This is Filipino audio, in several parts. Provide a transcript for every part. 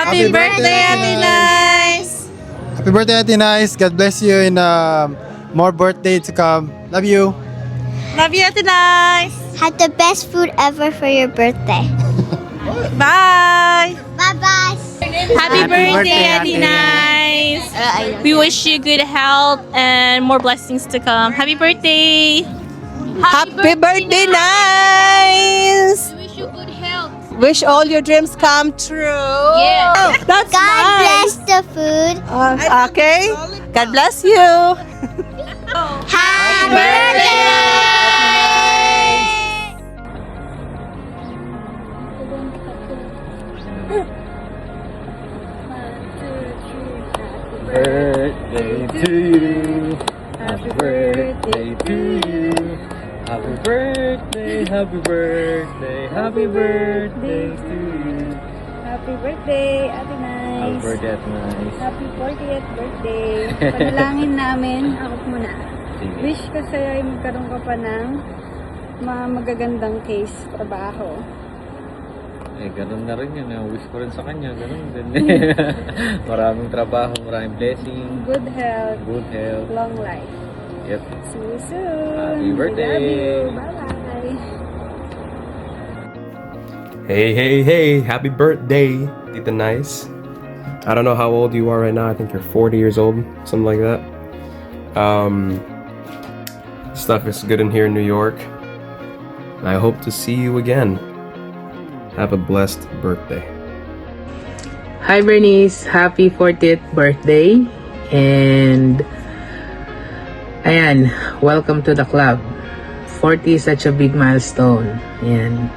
Happy birthday, Ate Nice! Happy birthday, Ate Nice. God bless you and more birthday to come. Love you. Love you, Ate Nice! Had the best food ever for your birthday. Bye! Bye-bye. Happy birthday, Ate Nice! We wish you good health and more blessings to come. Happy birthday! Happy birthday, Nice! We wish you good health. Wish all your dreams come true. Yeah. That's God nice. bless the food. Okay. God bless you. Happy birthday! Birthday to you. Happy birthday to you. Happy birthday, happy birthday, happy birthday to you. Happy birthday, Ate Nice. Happy birthday, Ate Nice. Happy 40th birthday. Panalangin namin, ako muna. Sige. Wish ko sa'yo ay magkaroon ka pa ng mga magagandang case trabaho. Eh, ganun na rin yun. Wish ko rin sa kanya. Ganun din. Maraming trabaho, maraming blessing, Good health, good health. long life. Yep. See you soon. Happy birthday. We love you. Bye-bye. Hey, happy birthday, Tita Nice. I don't know how old you are right now. I think you're 40 years old, something like that. Stuff is good in here in New York. And I hope to see you again. Have a blessed birthday. Hi Bernice, happy 40th birthday and ayan, welcome to the club. 40 is such a big milestone and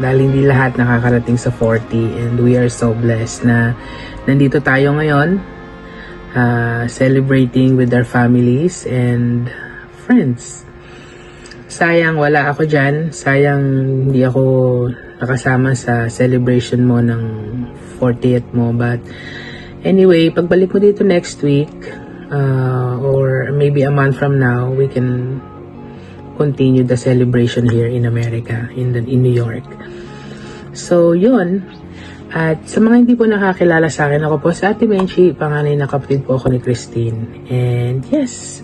dahil hindi lahat nakakarating sa 40 and we are so blessed na nandito tayo ngayon celebrating with our families and friends. Sayang wala ako dyan. Sayang hindi ako nakasama sa celebration mo ng 40th mo. But anyway, pagbalik mo dito next week or maybe a month from now, we can continue the celebration here in America, in New York. So, yun. At sa mga hindi po nakakilala sa akin, ako po si Ate Menchi, panganay na kapatid po ako ni Christine. And yes,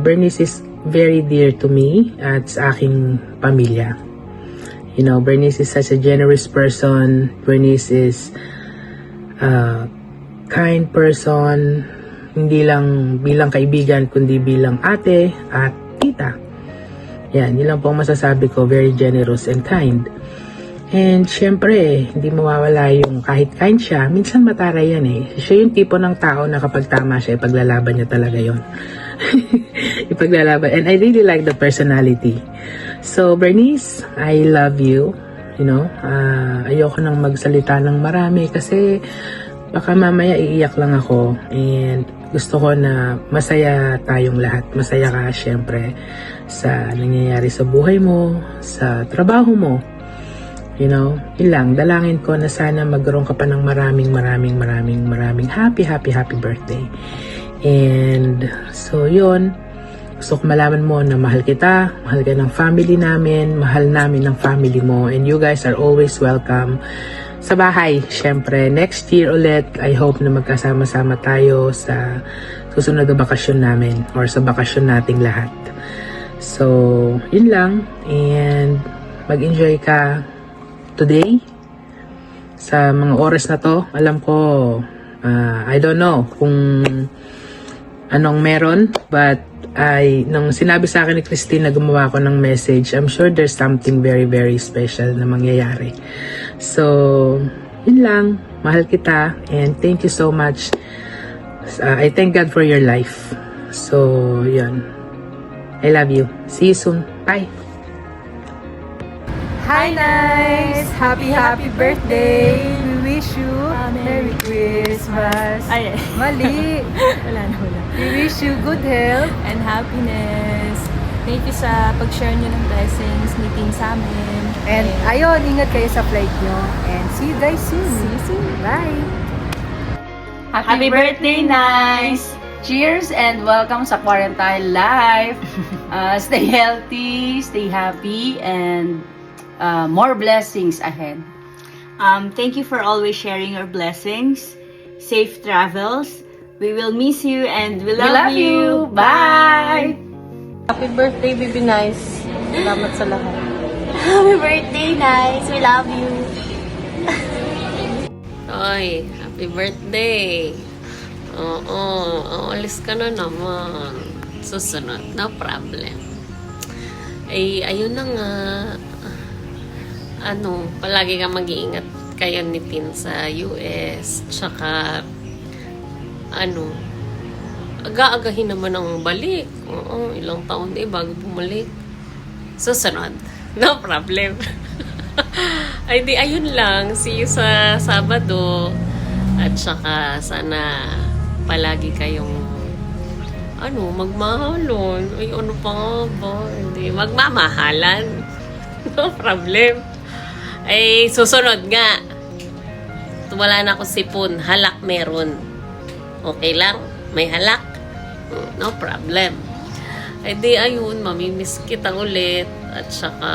Bernice is very dear to me at sa aking pamilya. You know, Bernice is such a generous person. Bernice is a kind person, hindi lang bilang kaibigan, kundi bilang ate at tita. Yan, yun lang po ang masasabi ko, very generous and kind. And syempre, hindi mawawala yung kahit kind siya, minsan mataray yan eh. Siya yung tipo ng tao na kapag tama siya, ipaglalaban niya talaga yon. Ipaglalaban. And I really like the personality. So, Bernice, I love you. You know, ayoko nang magsalita ng marami kasi baka mamaya iiyak lang ako. And gusto ko na masaya tayong lahat. Masaya ka, syempre, sa nangyayari sa buhay mo, sa trabaho mo. You know, yun lang. Dalangin ko na sana magkaroon ka pa ng maraming happy birthday. And so yun, gusto ko malaman mo na mahal kita, mahal ka ng family namin, mahal namin ng family mo, and you guys are always welcome sa bahay. Syempre, next year ulit, I hope na magkasama-sama tayo sa susunod na bakasyon namin or sa bakasyon nating lahat. So, yun lang, and mag-enjoy ka today sa mga oras na to. Alam ko, I don't know kung anong meron, but nung sinabi sa akin ni Christine na gumawa ko ng message, I'm sure there's something very special na mangyayari. So, yun lang. Mahal kita and thank you so much. I thank God for your life. So, yun. I love you. See you soon. Bye. Hi, Nice! Happy birthday! We wish you Merry Christmas! Ay, Mali! wala. We wish you good health. And happiness. Thank you sa pag-share niyo ng blessings ni Team sa amin. And ayun, ingat kayo sa flight nyo. And see you guys soon. See you soon. Bye! Happy birthday, Nice! Cheers and welcome sa Quarantine Life. Stay healthy, stay happy, and more blessings ahead. Thank you for always sharing your blessings. Safe travels. We will miss you and we love you. Bye! Happy birthday, Baby Nice. Salamat sa lahat. Happy birthday, Nice. We love you. Oy, happy birthday. Oo, alis ka na naman. Susunod, no problem. Ay, ayun na nga. Palagi kang mag-iingat kayo ni Tin sa US. Tsaka, aga-agahin naman ang balik. Oo, ilang taon bago bumalik. Susunod, no problem. Ay, di, ayun lang. See you sa Sabado. At saka, sana palagi kayong magmahalon. Ay, ano pa nga ba? Hindi, magmamahalan. No problem. Ay, susunod nga. Wala na ako sipon. Halak meron. Okay lang? May halak? No problem. Ay, di, ayun. Mamimiss kita ulit. At saka,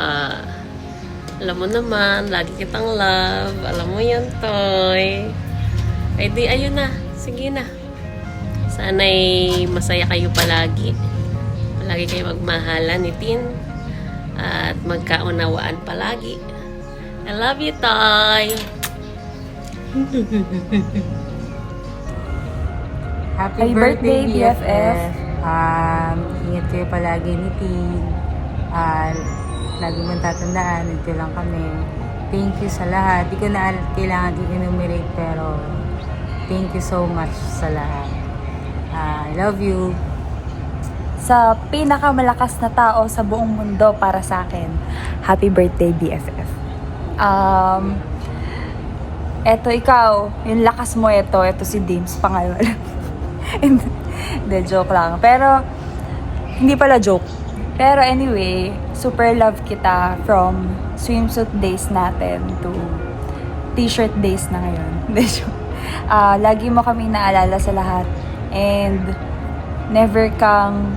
alam mo naman, lagi kitang love. Alam mo yan, Toy. Ay, di, ayun na. Sige na. Sana'y masaya kayo palagi. Palagi kayo magmahalan ni Tin. At magkaunawaan palagi. I love you, Toy. Happy birthday, BFF. Ingat kayo palagi ni Tin. Lagi mong tatandaan, ito lang kami. Thank you sa lahat. Di ko na kailangan i-enumerate, pero thank you so much sa lahat. I love you. Sa pinakamalakas na tao sa buong mundo para sa akin, happy birthday, BFF. Eto ikaw, yung lakas mo eto si Dims, pangalan. Hindi, joke lang. Pero, hindi pala joke. Pero anyway, super love kita from swimsuit days natin to t-shirt days na ngayon. Hindi, joke. Lagi mo kami naalala sa lahat. And, never kang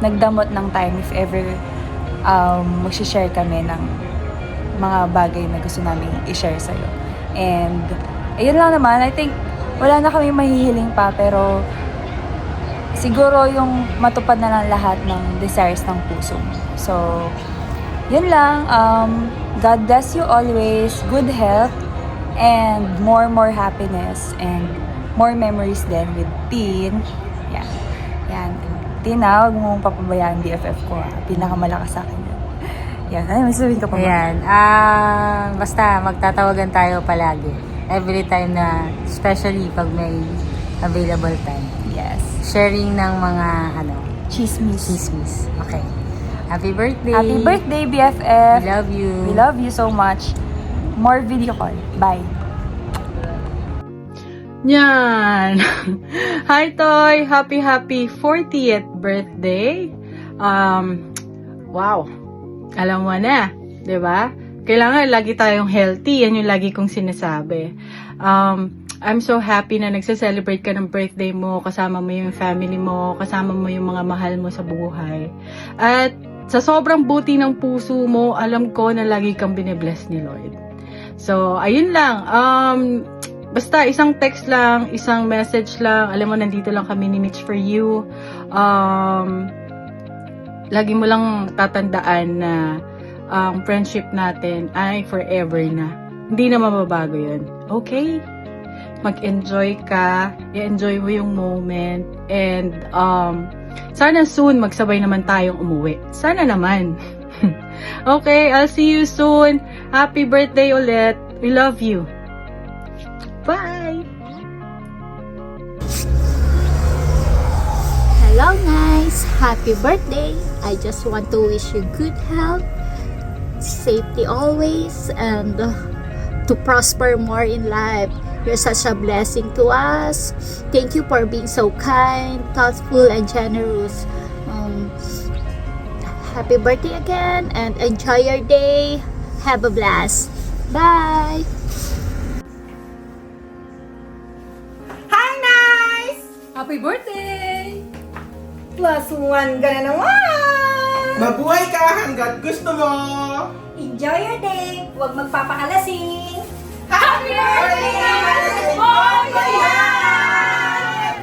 nagdamot ng time if ever mag-share kami ng mga bagay na gusto namin i-share sa'yo. And, ayun lang naman. I think, wala na kami mahihiling pa, pero siguro yung matupad na lang lahat ng desires ng puso mo. So, yun lang. God bless you always. Good health. And more happiness. And more memories then with Tin. Yan. Yan. Tin, huwag mong papabayaan BFF ko. Pinakamalakas sa akin. Yan. Ay, may sabihin ka pa ba? Ayan. Basta magtatawagan tayo palagi. Every time na, especially pag may available time. Yes. Sharing ng mga, Chismis. Okay. Happy birthday. Happy birthday, BFF. We love you. We love you so much. More video call. Bye. Yan. Hi, Toy. Happy 40th birthday. Wow. Alam mo na, 'di ba? Kailangan lagi tayong healthy. Yan yung lagi kong sinasabi. I'm so happy na nagse-celebrate ka ng birthday mo, kasama mo yung family mo, kasama mo yung mga mahal mo sa buhay. At sa sobrang buti ng puso mo, alam ko na lagi kang bine-bless ni Lord. So, ayun lang. Basta isang text lang, isang message lang. Alam mo, nandito lang kami ni Mitch for you. Lagi mo lang tatandaan na ang friendship natin ay forever na. Hindi na mababago yun. Okay? Mag-enjoy ka. I-enjoy mo yung moment. And sana soon magsabay naman tayong umuwi. Sana naman. Okay, I'll see you soon. Happy birthday ulit. We love you. Bye! Hello, Nice. Happy birthday. I just want to wish you good health, safety always, and to prosper more in life. You're such a blessing to us. Thank you for being so kind, thoughtful, and generous. Happy birthday again, and enjoy your day. Have a blast. Bye! Hi, Nice! Happy birthday! +1 ka na naman! Mabuhay ka hanggat gusto mo! Enjoy your day! huwag magpapakalasing. Happy birthday, Boyan!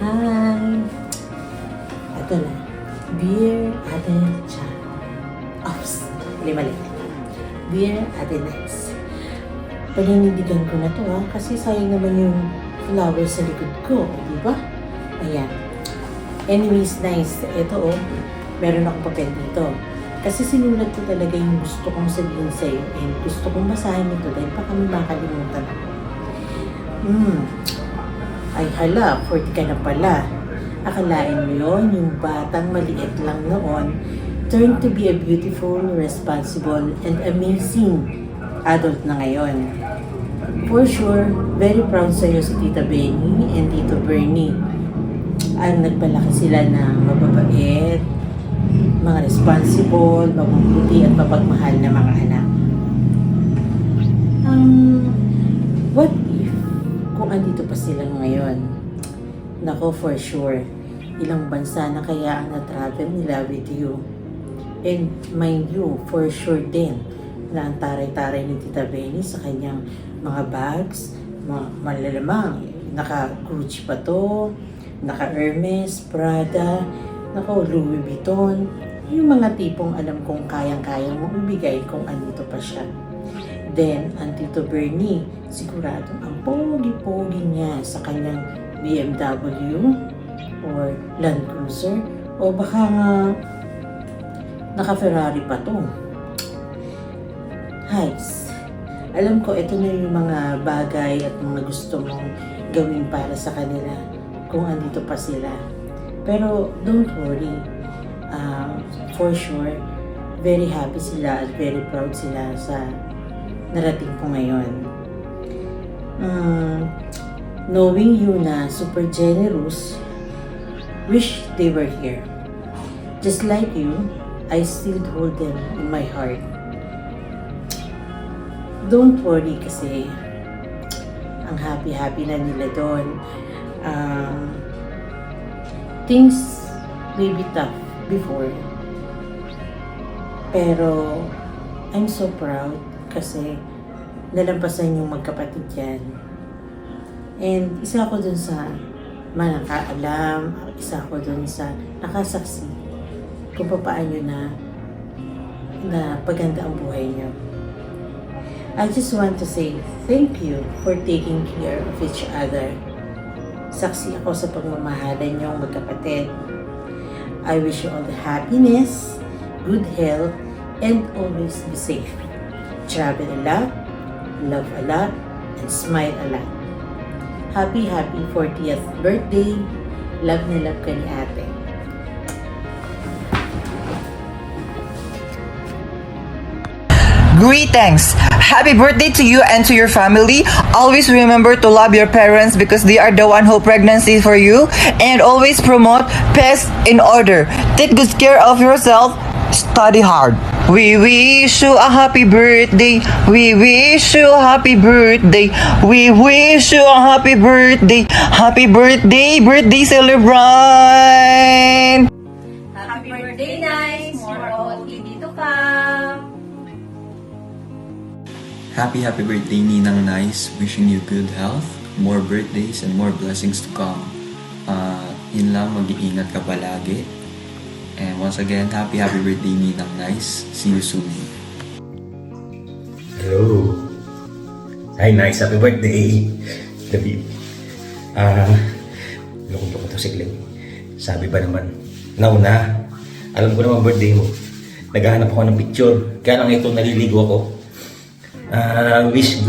Hi! Ito na. Dear Ate Cha. Oops! Mali. Dear Ate Nice. Paninindigan ko na to kasi sayang naman yung flowers sa likod ko, di ba? Ayan. Anyways, nice. Ito meron akong papel dito. Kasi sinulat ko talaga yung gusto kong sabihin sa'yo and gusto kong basahin ito dahil baka may makalimutan ako. Ay hala, 40 ka na pala. Akalain mo yun, yung batang maliit lang noon, turned to be a beautiful, responsible, and amazing adult na ngayon. For sure, very proud sa'yo si Tita Benny and Tito Bernie. Ang nagpalaki sila na mababait, mga responsible, mabubuti at mapagmahal na mga anak. What if kung andito pa sila ngayon? Nako, for sure, ilang bansa na kaya ang na-travel nila with you. And mind you, for sure din, na ang taray-taray ni Tita Benny sa kanyang mga bags, malalamang, naka-Gucci pa to, naka-Hermes, Prada, naka-Louis Vuitton, yung mga tipong alam kong kayang-kayang mong ibigay kung andito pa siya. Then, ang Tito Bernie, siguradong ang pogi-pogi niya sa kanyang BMW or Land Cruiser o baka nga naka-Ferrari pa to. Guys, alam ko ito na yung mga bagay at mga gusto mong gawin para sa kanila kung andito pa sila. Pero don't worry, for sure, very happy sila at very proud sila sa narating ko ngayon. Knowing you na super generous, wish they were here. Just like you, I still hold them in my heart. Don't worry kasi ang happy-happy na nila doon. Things may be tough before. Pero I'm so proud kasi nalampasan yung magkapatid yan. And isa ako dun sa nakaalam, isa ako dun sa nakasaksi kung paano na paganda ang buhay niyo. I just want to say thank you for taking care of each other. Saksi ako sa pagmamahalan niyong magkapatid. I wish you all the happiness, good health, and always be safe. Travel a lot, love a lot, and smile a lot. Happy 40th birthday. Love na love ka ni ate. Greetings! Happy birthday to you and to your family. Always remember to love your parents because they are the one who pregnancy for you, and always promote peace in order. Take good care of yourself. Study hard. We wish you a happy birthday. We wish you a happy birthday. We wish you a happy birthday. Happy birthday, birthday celebrant! Happy birthday, Nice! More all dito ka! Happy birthday, Ninang Nice. Wishing you good health, more birthdays, and more blessings to come. Yun lang, mag-iingat ka palagi. And once again, happy birthday, Ninang Nice. See you soon. Hello. Hi, Nice. Happy birthday. David. Loko-loko to si Glenn. Sabi ba naman, nauna. Alam ko naman birthday mo. Naghahanap ako ng picture. Kaya lang ito, naliligo ako. Wish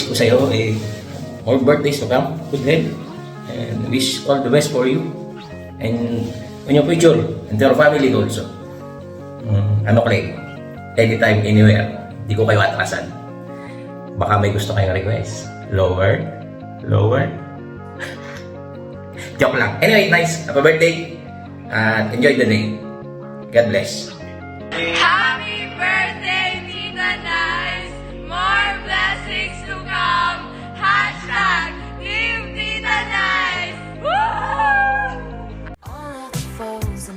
ko sa'yo more birthdays to come, good health, and wish all the best for you and on your future and your family also. Clay, anytime, anywhere, di ko kayo atrasan. Baka may gusto kayong request. Lower. Joke lang. Anyway, Nice, happy birthday and enjoy the day. God bless. Happy birthday, Tita Nice! More blessings to come! Hashtag Team Tita Nice! Woo! All of the foes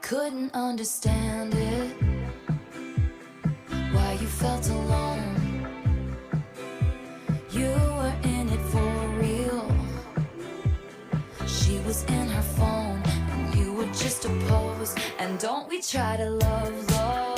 couldn't understand it, why you felt alone. You were in it for real. She was in her phone and you were just a pose. And don't we try to love